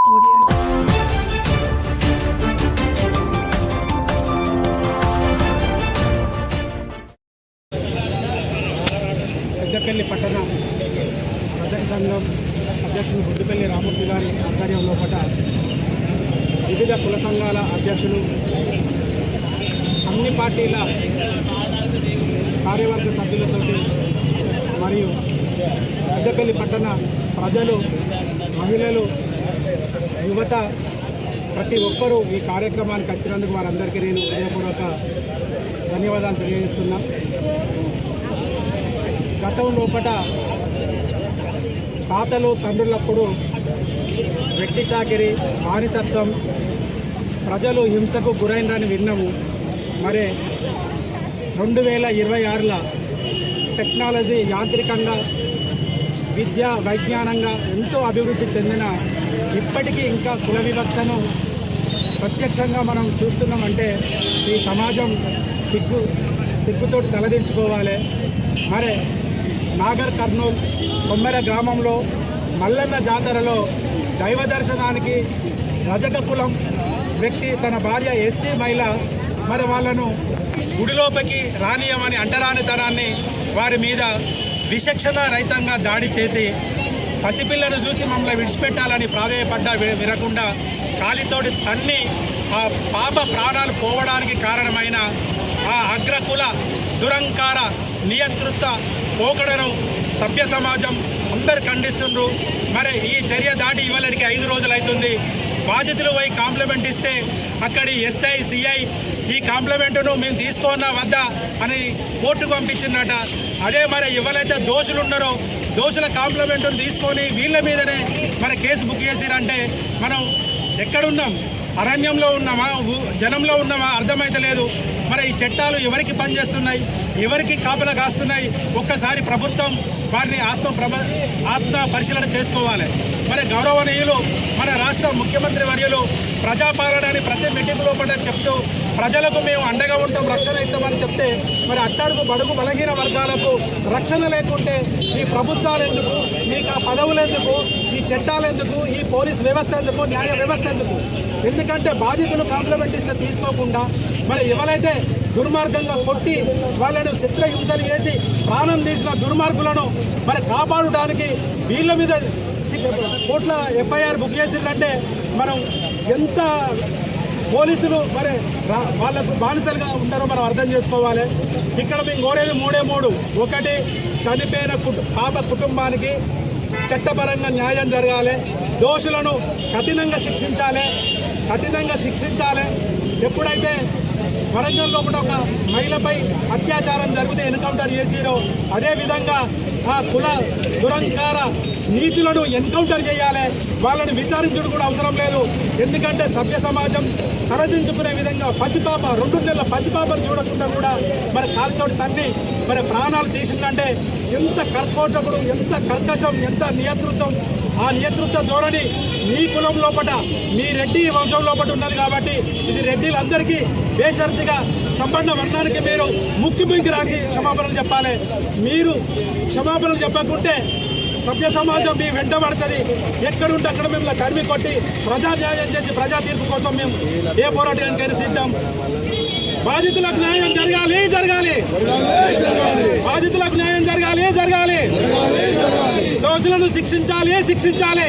పెద్దపల్లి పట్టణ ప్రజా సంఘం అధ్యక్షులు బుద్దిపల్లి రామూర్తి గారి ఆధ్వర్యంలో వివిధ కుల సంఘాల అధ్యక్షులు, అన్ని పార్టీల కార్యవర్గ సభ్యులతో మరియు పెద్దపల్లి పట్టణ ప్రజలు, మహిళలు, యువత ప్రతి ఒక్కరూ ఈ కార్యక్రమానికి వచ్చినందుకు వారందరికీ నేను హృదయపూర్వక ధన్యవాదాలు తెలియజేస్తున్నా. గతంలో తాతలు తండ్రులప్పుడు వెట్టి చాకిరి, బానిసత్వం, ప్రజలు హింసకు గురైందని విన్నాము. మరి 2026లో టెక్నాలజీ యాంత్రికంగా, విద్య వైజ్ఞానంగా ఎంతో అభివృద్ధి చెందిన ఇప్పటికీ ఇంకా కుల వివక్షను ప్రత్యక్షంగా మనం చూస్తున్నామంటే ఈ సమాజం సిగ్గుతోటి తలదించుకోవాలి. మరి నాగర్ కర్నూల్ కొమ్మెర గ్రామంలో మల్లన్న జాతరలో దైవ దర్శనానికి రజక కులం వ్యక్తి తన భార్య ఎస్సీ మహిళ మరి వాళ్ళను గుడిలోపలికి రానియమని అంటరానితనాన్ని వారి మీద విచక్షణ రహితంగా దాడి చేసి పసిపిల్లను చూసి మమ్మల్ని విడిచిపెట్టాలని ప్రాధేయపడ్డా వినకుండా కాలితోటి తన్ని ఆ పాప ప్రాణాలు పోవడానికి కారణమైన ఆ అగ్రకుల దురంకార నియంతృత్వ పోకడను సభ్య సమాజం అందరు ఖండిస్తున్నారు. మరి ఈ చర్య దాటి ఇవాళకి 5 రోజులు అవుతుంది. బాధితులు పోయి కాంప్లిమెంట్ ఇస్తే అక్కడి ఎస్ఐ సిఐ ఈ కాంప్లిమెంటును మేము తీసుకోనా వద్దా అని కోర్టుకు పంపించిందట. అదే మరి ఎవరైతే దోషులు ఉన్నారో దోషుల కాంప్లిమెంటును తీసుకొని వీళ్ళ మీదనే మన కేసు బుక్ చేసిరంటే మనం ఎక్కడున్నాం? అరణ్యంలో ఉన్నామా, జనంలో ఉన్నామా అర్థమైతే లేదు. మరి ఈ చట్టాలు ఎవరికి పనిచేస్తున్నాయి, ఎవరికి కాపలా కాస్తున్నాయి? ఒక్కసారి ప్రభుత్వం వారిని ఆత్మ పరిశీలన చేసుకోవాలి. మరి గౌరవనీయులు మన రాష్ట్ర ముఖ్యమంత్రి వర్యులు ప్రజాపాలనని ప్రతి మీటింగ్ లోపల చెప్తూ ప్రజలకు మేము అండగా ఉంటాం, రక్షణ ఇస్తామని చెప్తే మరి అట్టడుగు బడుగు బలహీన వర్గాలకు రక్షణ లేకుంటే ఈ ప్రభుత్వాలు ఎందుకు, మీకు ఆ పదవులు ఎందుకు, ఈ చట్టాలు ఎందుకు, ఈ పోలీస్ వ్యవస్థ ఎందుకు, న్యాయ వ్యవస్థ ఎందుకు? ఎందుకంటే బాధితులు కాంప్లిమెంట్ ఇస్తే తీసుకోకుండా మరి ఎవరైతే దుర్మార్గంగా కొట్టి వాళ్ళను చిత్రహింసలు చేసి ప్రాణం తీసిన దుర్మార్గులను మరి కాపాడడానికి వీళ్ళ మీద కోట్ల ఎఫ్ఐఆర్ బుక్ చేసిందంటే మనం ఎంత పోలీసులు మరి వాళ్ళకు బానిసలుగా ఉంటారో మనం అర్థం చేసుకోవాలి. ఇక్కడ మేము కోరేది 3 ఒకటి, చనిపోయిన పాప కుటుంబానికి చట్టపరంగా న్యాయం జరగాలి. దోషులను కఠినంగా శిక్షించాలి. ఎప్పుడైతే వరంగల్లో ఒక మహిళపై అత్యాచారం జరిగితే ఎన్కౌంటర్ చేసిరో అదేవిధంగా ఆ కుల దురంకార నీచులను ఎన్కౌంటర్ చేయాలి. వాళ్ళని విచారించడం కూడా అవసరం లేదు. ఎందుకంటే సభ్య సమాజం తరదించుకునే విధంగా పసిపాప 2 నెలల పసిపాపను చూడకుండా కూడా మరి కాలితోటి తన్ని మరి ప్రాణాలు తీసిందంటే ఎంత కర్కోటకుడు, ఎంత కర్కశం, ఎంత నియంతృత్వం. ఆ నియంతృత్వ ధోరణి మీ కులం లోపల, మీ రెడ్డి వంశం లోపల ఉన్నది కాబట్టి ఇది రెడ్డిలందరికీ బేషరతుగా సంపన్న వర్ణానికి మీరు ముక్కి రాకి క్షమాపణలు చెప్పాలి. మీరు క్షమాపణలు చెప్పకుంటే సభ్య సమాజం మీ వెంట పడుతుంది. ఎక్కడుంటే అక్కడ మిమ్మల్ని తరిమి కొట్టి ప్రజా న్యాయం చేసి ప్రజా తీర్పు కోసం మేము ఏ పోరాటానికైనా సిద్ధం. బాధితులకు న్యాయం జరగాలి. బాధితులకు న్యాయం జరగాలి. దోషులను శిక్షించాలి.